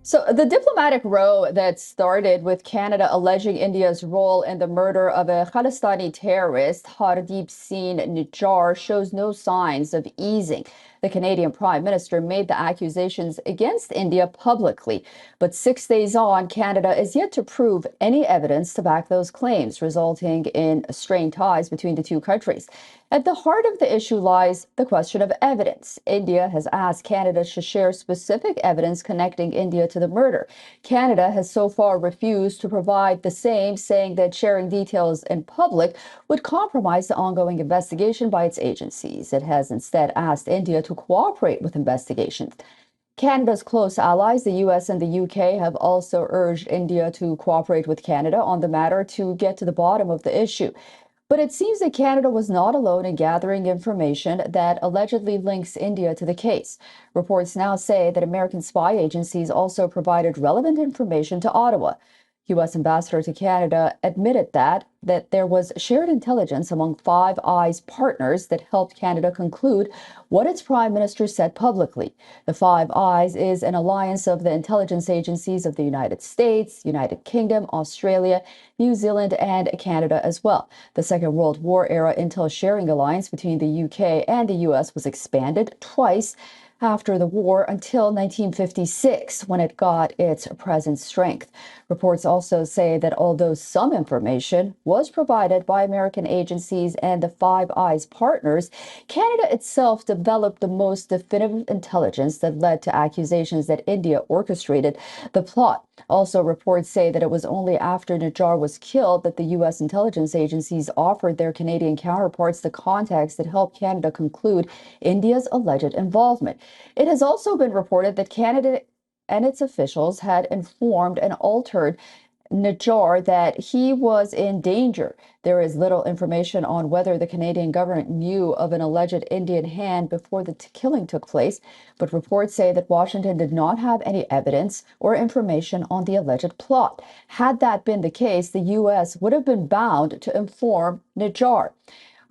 So the diplomatic row that started with Canada alleging India's role in the murder of a Khalistani terrorist, Hardeep Singh Nijjar, shows no signs of easing. The Canadian Prime Minister made the accusations against India publicly, but 6 days on, Canada is yet to prove any evidence to back those claims, resulting in strained ties between the two countries. At the heart of the issue lies the question of evidence. India has asked Canada to share specific evidence connecting India to the murder. Canada has so far refused to provide the same, saying that sharing details in public would compromise the ongoing investigation by its agencies. It has instead asked India to cooperate with investigations. Canada's close allies, the US and the UK, have also urged India to cooperate with Canada on the matter to get to the bottom of the issue. But it seems that Canada was not alone in gathering information that allegedly links India to the case. Reports now say that American spy agencies also provided relevant information to Ottawa. U.S. Ambassador to Canada admitted that there was shared intelligence among Five Eyes partners that helped Canada conclude what its prime minister said publicly. The Five Eyes is an alliance of the intelligence agencies of the United States, United Kingdom, Australia, New Zealand, and Canada as well. The Second World War era intel sharing alliance between the UK and the US was expanded twice after the war until 1956, when it got its present strength. Reports also say that although some information was provided by American agencies and the Five Eyes partners, Canada itself developed the most definitive intelligence that led to accusations that India orchestrated the plot. Also, reports say that it was only after Nijjar was killed that the U.S. intelligence agencies offered their Canadian counterparts the context that helped Canada conclude India's alleged involvement. It has also been reported that Canada and its officials had informed and altered Nijjar that he was in danger. There is little information on whether the Canadian government knew of an alleged Indian hand before the killing took place, but reports say that Washington did not have any evidence or information on the alleged plot. Had that been the case, the U.S. would have been bound to inform Nijjar.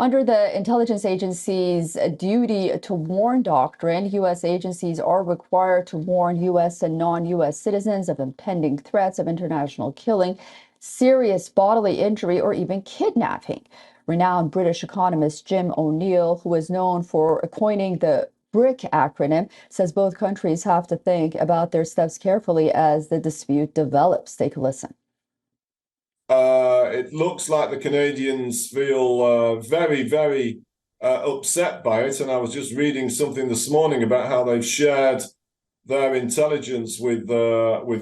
Under the intelligence agency's duty to warn doctrine, U.S. agencies are required to warn U.S. and non-U.S. citizens of impending threats of international killing, serious bodily injury, or even kidnapping. Renowned British economist Jim O'Neill, who is known for coining the BRIC acronym, says both countries have to think about their steps carefully as the dispute develops. Take a listen. It looks like the Canadians feel very upset by it. And I was just reading something this morning about how they've shared their intelligence with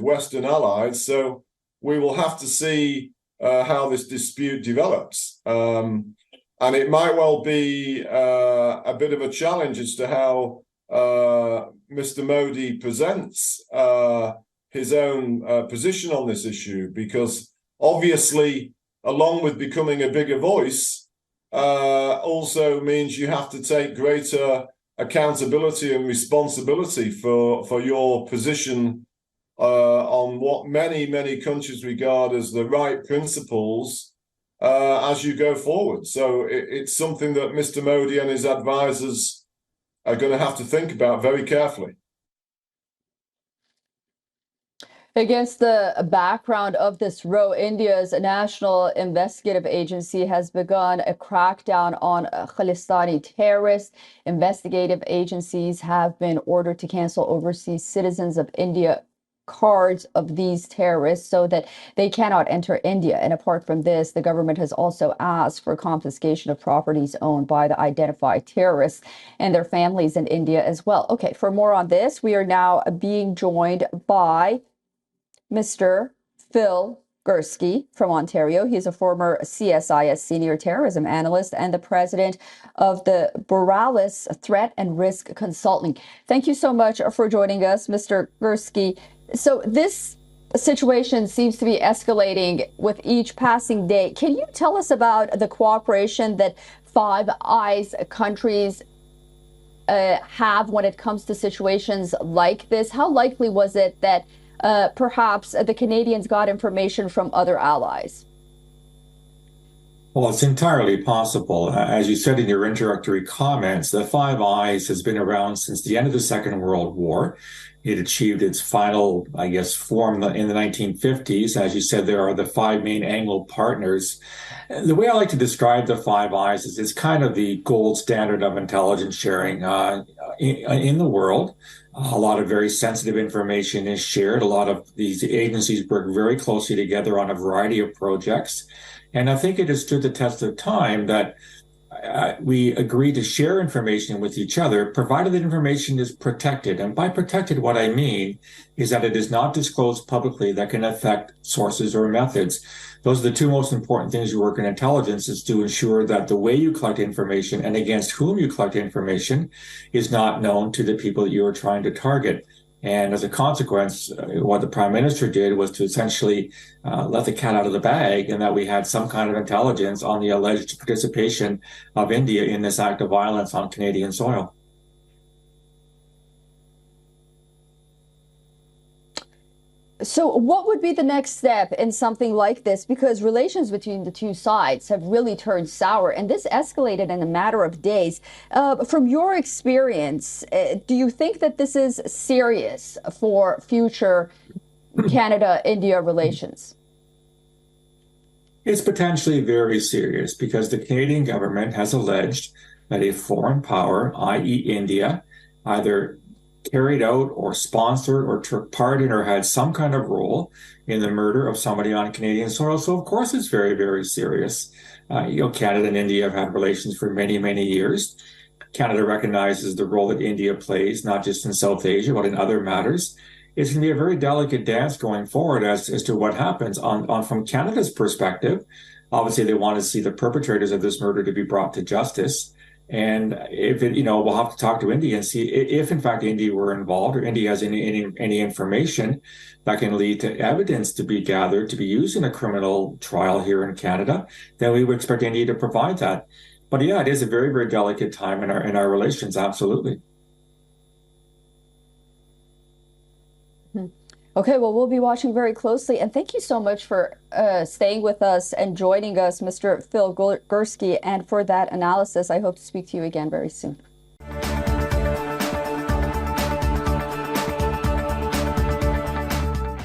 Western allies. So we will have to see how this dispute develops. And it might well be a bit of a challenge as to how Mr. Modi presents his own position on this issue, because obviously, along with becoming a bigger voice, also means you have to take greater accountability and responsibility for your position on what many countries regard as the right principles as you go forward. So it's something that Mr. Modi and his advisors are going to have to think about very carefully. Against the background of this row, India's National Investigative Agency has begun a crackdown on Khalistani terrorists. Investigative agencies have been ordered to cancel overseas citizens of India cards of these terrorists so that they cannot enter India. And apart from this, the government has also asked for confiscation of properties owned by the identified terrorists and their families in India as well. Okay, for more on this, we are now being joined by Mr. Phil Gursky from Ontario. He's a former CSIS senior terrorism analyst and the president of the Borealis Threat and Risk Consulting. Thank you so much for joining us, Mr. Gursky. So this situation seems to be escalating with each passing day. Can you tell us about the cooperation that Five Eyes countries have when it comes to situations like this? How likely was it that perhaps the Canadians got information from other allies? Well, it's entirely possible. As you said in your introductory comments, the Five Eyes has been around since the end of the Second World War. It achieved its final, I guess, form in the 1950s. As you said, there are the five main Anglo partners. The way I like to describe the Five Eyes is it's kind of the gold standard of intelligence sharing in the world. A lot of very sensitive information is shared. A lot of these agencies work very closely together on a variety of projects. And I think it has stood the test of time that we agree to share information with each other, provided that information is protected. And by protected, what I mean is that it is not disclosed publicly that can affect sources or methods. Those are the two most important things you work in intelligence, is to ensure that the way you collect information and against whom you collect information is not known to the people that you are trying to target. And as a consequence, what the Prime Minister did was to essentially let the cat out of the bag, and that we had some kind of intelligence on the alleged participation of India in this act of violence on Canadian soil. So what would be the next step in something like this? Because relations between the two sides have really turned sour, and this escalated in a matter of days. From your experience, do you think that this is serious for future Canada-India relations? It's potentially very serious because the Canadian government has alleged that a foreign power, i.e. India, either carried out or sponsored or took part in or had some kind of role in the murder of somebody on Canadian soil. So of course it's very, very serious. Canada and India have had relations for many, many years. Canada recognizes the role that India plays, not just in South Asia, but in other matters. It's going to be a very delicate dance going forward as to what happens from Canada's perspective. Obviously, they want to see the perpetrators of this murder to be brought to justice. And if we'll have to talk to India and see if in fact India were involved or India has any information that can lead to evidence to be gathered, to be used in a criminal trial here in Canada, then we would expect India to provide that. But yeah, it is a very, very delicate time in our relations, absolutely. Okay, well, we'll be watching very closely. And thank you so much for staying with us and joining us, Mr. Phil Gurski, and for that analysis. I hope to speak to you again very soon.